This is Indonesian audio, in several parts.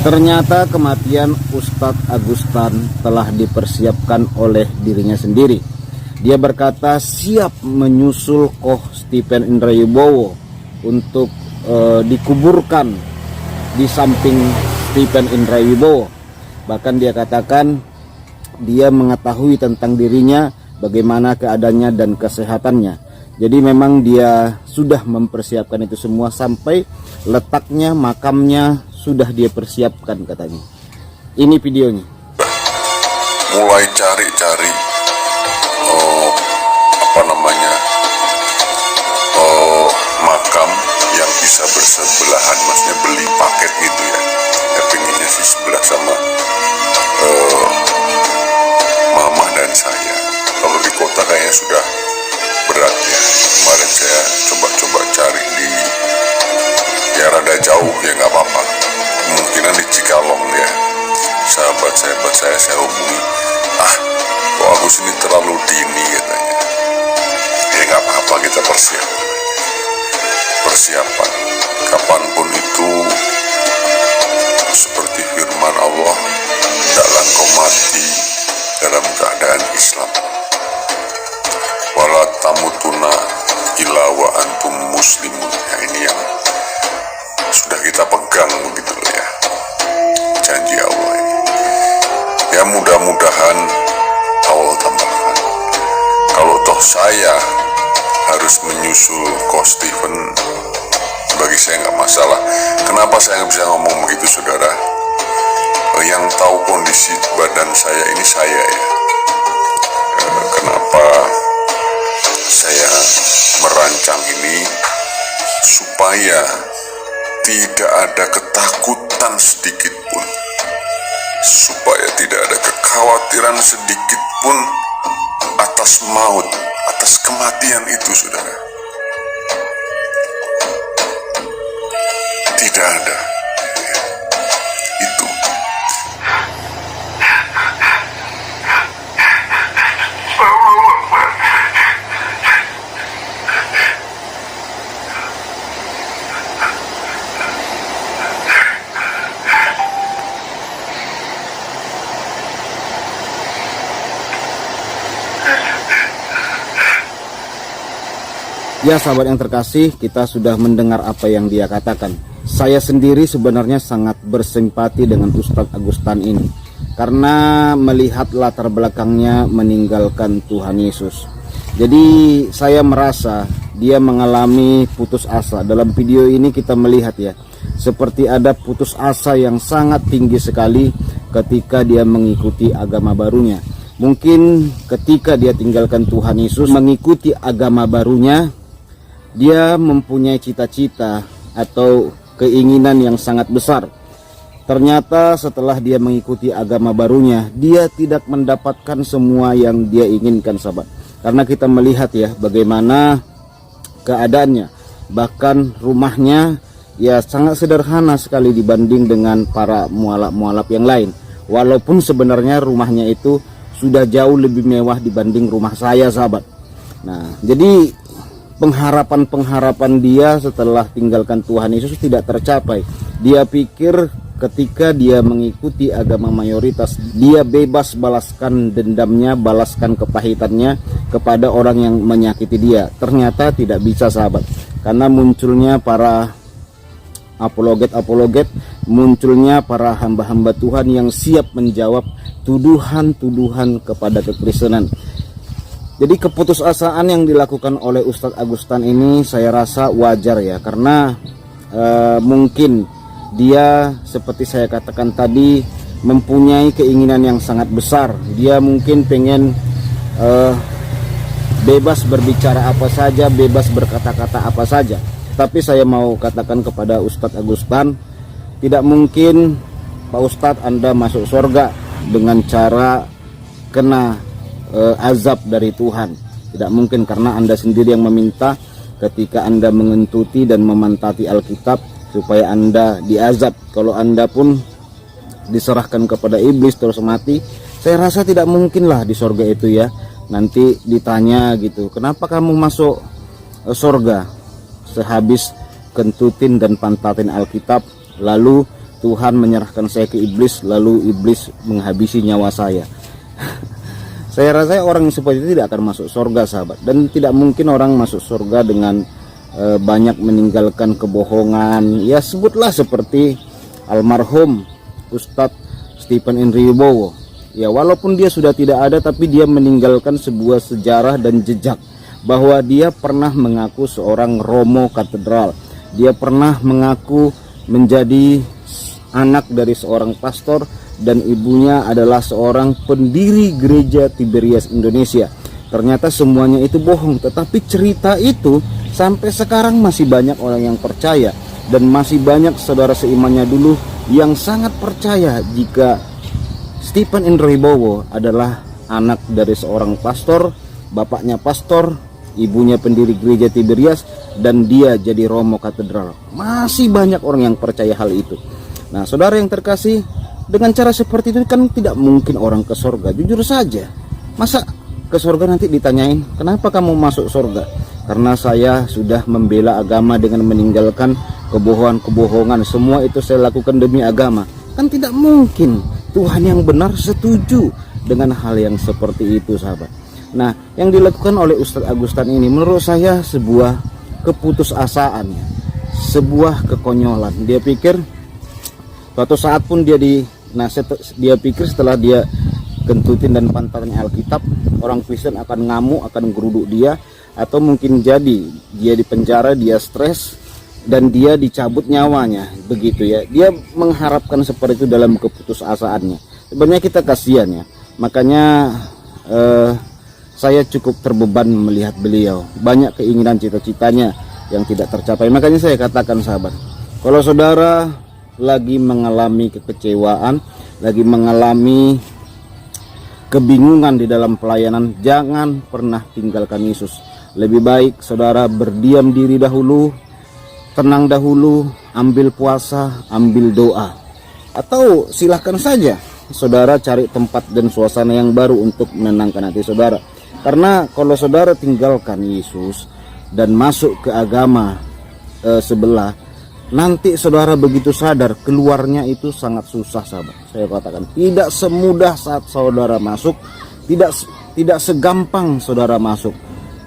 Ternyata kematian Ustadz Agustan telah dipersiapkan oleh dirinya sendiri. Dia berkata siap menyusul Koh Stephen Indrawibowo untuk dikuburkan di samping Stephen Indrawibowo. Bahkan dia katakan dia mengetahui tentang dirinya, bagaimana keadaannya dan kesehatannya. Jadi memang dia sudah mempersiapkan itu semua, sampai letaknya, makamnya sudah dia persiapkan katanya. Ini videonya. Mulai cari-cari makam yang bisa bersebelahan, maksudnya beli paket gitu ya. Ya pengennya sih sebelah sama mama dan saya. Kalau di kota kayaknya sudah berat ya. Kemarin saya coba-coba cari di ya rada jauh ya, nggak apa-apa. Kemungkinan di Cikalong ya. Sahabat saya hubungi, kok Agus ini terlalu dini katanya. Ya nggak apa-apa, kita persiapan kapanpun itu, seperti firman Allah, hendaklah kau mati dalam keadaan Islam. Wala tamutuna illa wa antum muslimun. Ya, ini yang sudah kita pegang begitu loh ya, janji Allah ini. Ya mudah-mudahan Allah tambahkan. Kalau toh saya harus menyusul Koh Stephen, bagi saya nggak masalah. Kenapa saya nggak bisa ngomong begitu, saudara? Yang tahu kondisi badan saya ini saya ya. Kenapa saya merancang ini? Supaya tidak ada ketakutan sedikit pun, supaya tidak ada kekhawatiran sedikit pun atas maut, atas kematian itu, saudara. Tidak ada. Itu. Ya sahabat yang terkasih, kita sudah mendengar apa yang dia katakan. Saya sendiri sebenarnya sangat bersimpati dengan Ustadz Agustan ini, karena melihat latar belakangnya meninggalkan Tuhan Yesus. Jadi saya merasa dia mengalami putus asa. Dalam video ini kita melihat ya, seperti ada putus asa yang sangat tinggi sekali ketika dia mengikuti agama barunya. Mungkin ketika dia tinggalkan Tuhan Yesus, mengikuti agama barunya, dia mempunyai cita-cita atau keinginan yang sangat besar. Ternyata setelah dia mengikuti agama barunya, dia tidak mendapatkan semua yang dia inginkan, sahabat. Karena kita melihat ya bagaimana keadaannya. Bahkan rumahnya ya sangat sederhana sekali dibanding dengan para mualaf-mualaf yang lain. Walaupun sebenarnya rumahnya itu sudah jauh lebih mewah dibanding rumah saya, sahabat. Nah, jadi pengharapan dia setelah tinggalkan Tuhan Yesus tidak tercapai. Dia pikir ketika dia mengikuti agama mayoritas, dia bebas balaskan dendamnya, balaskan kepahitannya kepada orang yang menyakiti dia. Ternyata tidak bisa, sahabat. Karena munculnya para apologet, munculnya para hamba-hamba Tuhan yang siap menjawab tuduhan-tuduhan kepada kekristenan. Jadi keputusasaan yang dilakukan oleh Ustadz Agustan ini saya rasa wajar ya, karena mungkin dia seperti saya katakan tadi mempunyai keinginan yang sangat besar. Dia mungkin pengen bebas berbicara apa saja, bebas berkata-kata apa saja. Tapi saya mau katakan kepada Ustadz Agustan, tidak mungkin Pak Ustadz Anda masuk surga dengan cara kena azab dari Tuhan. Tidak mungkin, karena Anda sendiri yang meminta ketika Anda mengentuti dan memantati Alkitab supaya Anda diazab. Kalau Anda pun diserahkan kepada iblis terus mati, saya rasa tidak mungkinlah di surga itu ya. Nanti ditanya gitu, kenapa kamu masuk surga sehabis kentutin dan pantatin Alkitab, lalu Tuhan menyerahkan saya ke iblis, lalu iblis menghabisi nyawa saya. Saya rasa orang yang seperti itu tidak akan masuk surga, sahabat. Dan tidak mungkin orang masuk surga dengan banyak meninggalkan kebohongan. Ya, sebutlah seperti almarhum Ustadz Stephen Henry Wibowo. Ya, walaupun dia sudah tidak ada, tapi dia meninggalkan sebuah sejarah dan jejak bahwa dia pernah mengaku seorang Romo katedral. Dia pernah mengaku menjadi anak dari seorang pastor dan ibunya adalah seorang pendiri gereja Tiberias Indonesia. Ternyata semuanya itu bohong, tetapi cerita itu sampai sekarang masih banyak orang yang percaya, dan masih banyak saudara seimannya dulu yang sangat percaya jika Stephen Henry Wibowo adalah anak dari seorang pastor, bapaknya pastor, ibunya pendiri gereja Tiberias, dan dia jadi Romo katedral. Masih banyak orang yang percaya hal itu. Nah, saudara yang terkasih, dengan cara seperti itu kan tidak mungkin orang ke surga. Jujur saja, masa ke surga nanti ditanyain, kenapa kamu masuk surga? Karena saya sudah membela agama dengan meninggalkan kebohongan-kebohongan. Semua itu saya lakukan demi agama. Kan tidak mungkin Tuhan yang benar setuju dengan hal yang seperti itu, sahabat. Nah, yang dilakukan oleh Ustadz Agustan ini menurut saya sebuah keputusasaan, sebuah kekonyolan. Dia pikir suatu saat pun dia pikir setelah dia gentutin dan pantatnya Alkitab, orang Kristen akan ngamuk, akan geruduk dia, atau mungkin jadi dia di penjara, dia stres, dan dia dicabut nyawanya, begitu ya. Dia mengharapkan seperti itu dalam keputusasaannya. Sebenarnya kita kasihan ya. Makanya saya cukup terbeban melihat beliau. Banyak keinginan cita-citanya yang tidak tercapai. Makanya saya katakan, sahabat, kalau saudara lagi mengalami kekecewaan, lagi mengalami kebingungan di dalam pelayanan, jangan pernah tinggalkan Yesus. Lebih baik saudara berdiam diri dahulu, tenang dahulu, ambil puasa, ambil doa. Atau silahkan saja saudara cari tempat dan suasana yang baru untuk menenangkan hati saudara. Karena kalau saudara tinggalkan Yesus dan masuk ke agama sebelah, nanti saudara begitu sadar, keluarnya itu sangat susah, sahabat. Saya katakan, tidak semudah saat saudara masuk, tidak segampang saudara masuk.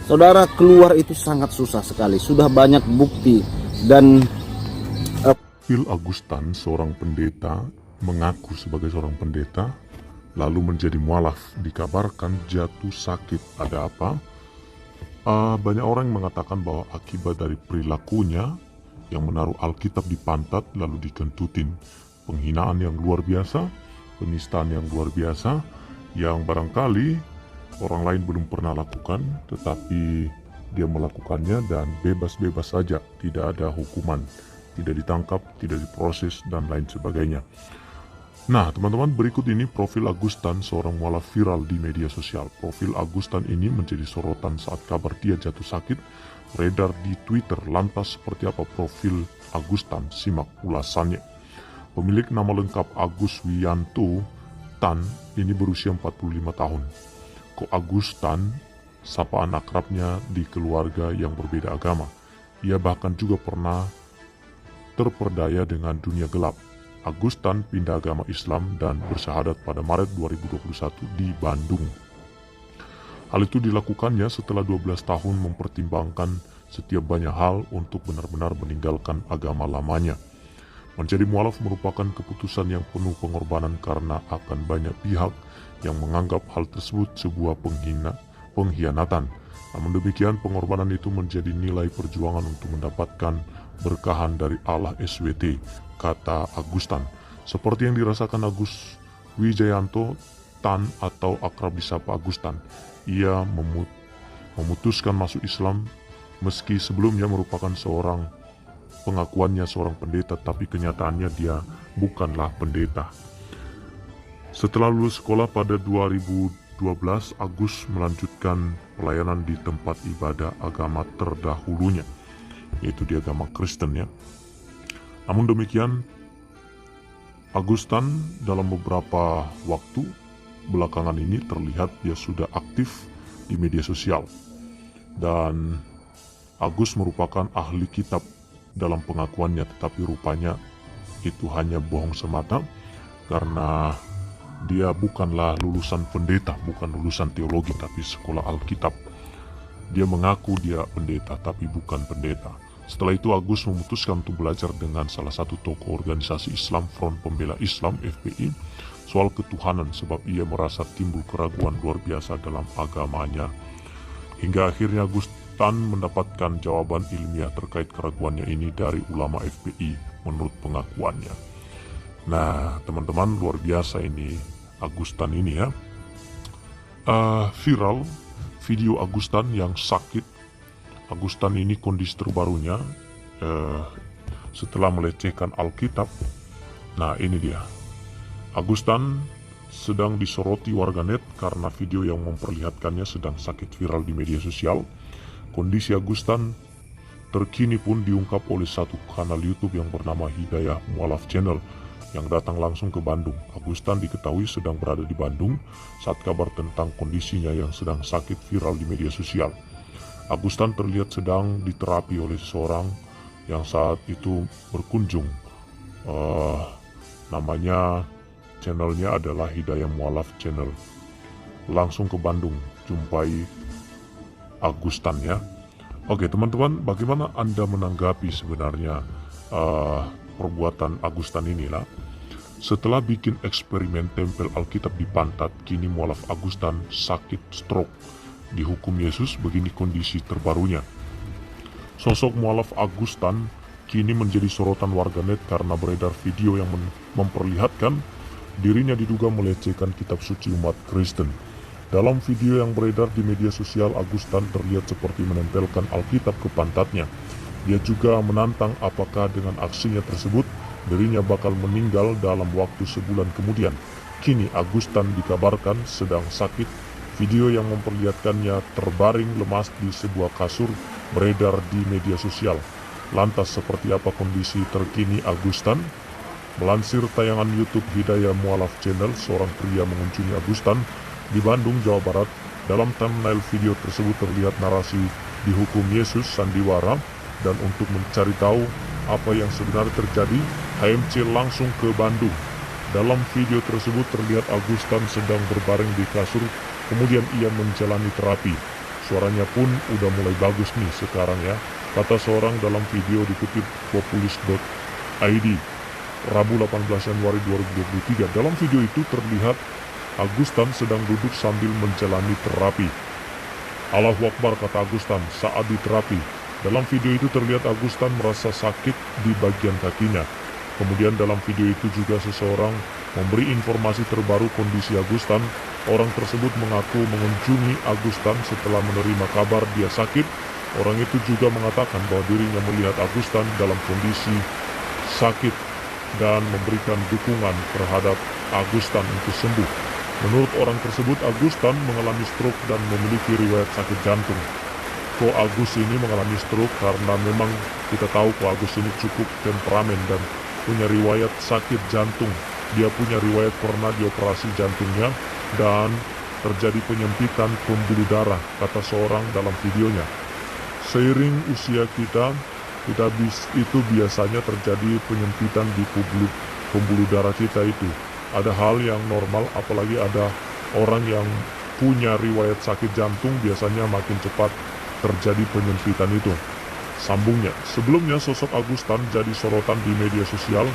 Saudara keluar itu sangat susah sekali. Sudah banyak bukti. Dan Phil Agustan, seorang pendeta, mengaku sebagai seorang pendeta, lalu menjadi mualaf. Dikabarkan jatuh sakit. Ada apa? Banyak orang yang mengatakan bahwa akibat dari perilakunya yang menaruh Alkitab di pantat lalu dikentutin, penghinaan yang luar biasa, penistaan yang luar biasa, yang barangkali orang lain belum pernah lakukan, tetapi dia melakukannya dan bebas-bebas saja, tidak ada hukuman, tidak ditangkap, tidak diproses, dan lain sebagainya. Nah, teman-teman, berikut ini profil Agustan, seorang mualaf viral di media sosial. Profil Agustan ini menjadi sorotan saat kabar dia jatuh sakit beredar di Twitter. Lantas seperti apa profil Agustan? Simak ulasannya. Pemilik nama lengkap Agus Wiyanto Tan ini berusia 45 tahun. Ko Agustan, sapaan akrabnya di keluarga yang berbeda agama. Ia bahkan juga pernah terperdaya dengan dunia gelap. Agustan pindah agama Islam dan bersyahadat pada Maret 2021 di Bandung. Hal itu dilakukannya setelah 12 tahun mempertimbangkan setiap banyak hal untuk benar-benar meninggalkan agama lamanya. Menjadi mualaf merupakan keputusan yang penuh pengorbanan karena akan banyak pihak yang menganggap hal tersebut sebuah pengkhianatan. Namun demikian, pengorbanan itu menjadi nilai perjuangan untuk mendapatkan berkahan dari Allah SWT, kata Agustan. Seperti yang dirasakan Agus Wijayanto Tan atau akrab disapa Agustan. Ia memutuskan masuk Islam meski sebelumnya merupakan pengakuannya seorang pendeta, tapi kenyataannya dia bukanlah pendeta. Setelah lulus sekolah pada 2012, Agus melanjutkan pelayanan di tempat ibadah agama terdahulunya, yaitu di agama Kristen ya. Namun demikian, Agustan dalam beberapa waktu belakangan ini terlihat dia sudah aktif di media sosial. Dan Agus merupakan ahli kitab dalam pengakuannya, tetapi rupanya itu hanya bohong semata, karena dia bukanlah lulusan pendeta, bukan lulusan teologi tapi sekolah Alkitab. Dia mengaku dia pendeta tapi bukan pendeta. Setelah itu Agus memutuskan untuk belajar dengan salah satu tokoh organisasi Islam Front Pembela Islam (FPI) soal ketuhanan, sebab ia merasa timbul keraguan luar biasa dalam agamanya. Hingga akhirnya Agustan mendapatkan jawaban ilmiah terkait keraguannya ini dari ulama FPI menurut pengakuannya. Nah, teman-teman, luar biasa ini Agustan ini ya. Viral video Agustan yang sakit. Agustan ini kondisi terbarunya setelah melecehkan Alkitab. Nah, ini dia. Agustan sedang disoroti warganet karena video yang memperlihatkannya sedang sakit viral di media sosial. Kondisi Agustan terkini pun diungkap oleh satu kanal YouTube yang bernama Hidayah Mualaf Channel yang datang langsung ke Bandung. Agustan diketahui sedang berada di Bandung saat kabar tentang kondisinya yang sedang sakit viral di media sosial. Agustan terlihat sedang diterapi oleh seseorang yang saat itu berkunjung. Namanya channelnya adalah Hidayah Mualaf Channel. Langsung ke Bandung, jumpai Agustan ya. Oke teman-teman, bagaimana Anda menanggapi sebenarnya perbuatan Agustan inilah? Setelah bikin eksperimen tempel Alkitab di pantat, kini Mualaf Agustan sakit stroke. Dihukum Yesus, begini kondisi terbarunya. Sosok Mualaf Agustan kini menjadi sorotan warganet karena beredar video yang memperlihatkan dirinya diduga melecehkan kitab suci umat Kristen. Dalam video yang beredar di media sosial, Agustan terlihat seperti menempelkan Alkitab ke pantatnya. Dia juga menantang apakah dengan aksinya tersebut dirinya bakal meninggal dalam waktu sebulan kemudian. Kini Agustan dikabarkan sedang sakit. Video yang memperlihatkannya terbaring lemas di sebuah kasur beredar di media sosial. Lantas seperti apa kondisi terkini Agustan? Melansir tayangan YouTube Hidayah Mualaf Channel, seorang pria mengunjungi Agustan di Bandung, Jawa Barat. Dalam thumbnail video tersebut terlihat narasi dihukum Yesus sandiwara, dan untuk mencari tahu apa yang sebenarnya terjadi, HMC langsung ke Bandung. Dalam video tersebut terlihat Agustan sedang berbaring di kasur, kemudian ia menjalani terapi. Suaranya pun udah mulai bagus nih sekarang ya, kata seorang dalam video dikutip populis.id. Rabu 18 Januari 2023. Dalam video itu terlihat Agustan sedang duduk sambil menjalani terapi. Allahu Akbar, kata Agustan saat diterapi. Dalam video itu terlihat Agustan merasa sakit di bagian kakinya. Kemudian dalam video itu juga seseorang memberi informasi terbaru kondisi Agustan. Orang tersebut mengaku mengunjungi Agustan setelah menerima kabar dia sakit. Orang itu juga mengatakan bahwa dirinya melihat Agustan dalam kondisi sakit dan memberikan dukungan terhadap Agustan untuk sembuh. Menurut orang tersebut, Agustan mengalami stroke dan memiliki riwayat sakit jantung. Ko Agus ini mengalami stroke karena memang kita tahu Ko Agus ini cukup temperamen dan punya riwayat sakit jantung. Dia punya riwayat pernah dioperasi jantungnya dan terjadi penyempitan pembuluh darah, kata seorang dalam videonya. Seiring usia kita itu biasanya terjadi penyempitan di pembuluh darah kita itu. Ada hal yang normal, apalagi ada orang yang punya riwayat sakit jantung, biasanya makin cepat terjadi penyempitan itu. Sambungnya, sebelumnya sosok Agustan jadi sorotan di media sosial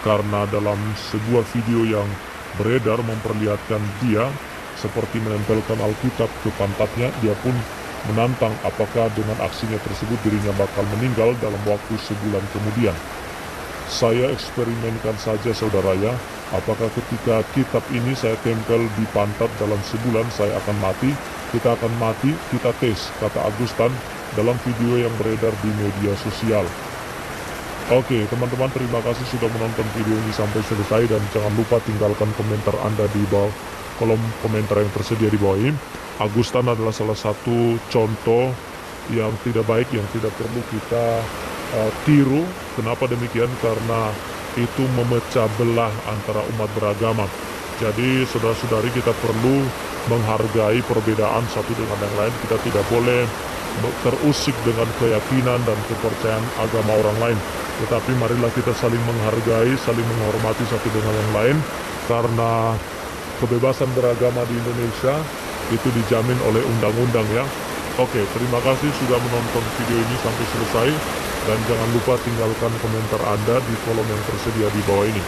karena dalam sebuah video yang beredar memperlihatkan dia seperti menempelkan Alkitab ke pantatnya. Dia pun menantang apakah dengan aksinya tersebut dirinya bakal meninggal dalam waktu sebulan kemudian. Saya eksperimenkan saja saudara ya, apakah ketika kitab ini saya tempel di pantat dalam sebulan saya akan mati? Kita akan mati, kita tes, kata Agustan dalam video yang beredar di media sosial. Oke teman-teman, terima kasih sudah menonton video ini sampai selesai, dan jangan lupa tinggalkan komentar Anda di bawah kolom komentar yang tersedia di bawah ini. Agustan adalah salah satu contoh yang tidak baik, yang tidak perlu kita tiru. Kenapa demikian? Karena itu memecah belah antara umat beragama. Jadi saudara-saudari, kita perlu menghargai perbedaan satu dengan yang lain. Kita tidak boleh terusik dengan keyakinan dan kepercayaan agama orang lain. Tetapi marilah kita saling menghargai, saling menghormati satu dengan yang lain, karena kebebasan beragama di Indonesia itu dijamin oleh undang-undang ya. Oke, terima kasih sudah menonton video ini sampai selesai, dan jangan lupa tinggalkan komentar Anda di kolom yang tersedia di bawah ini.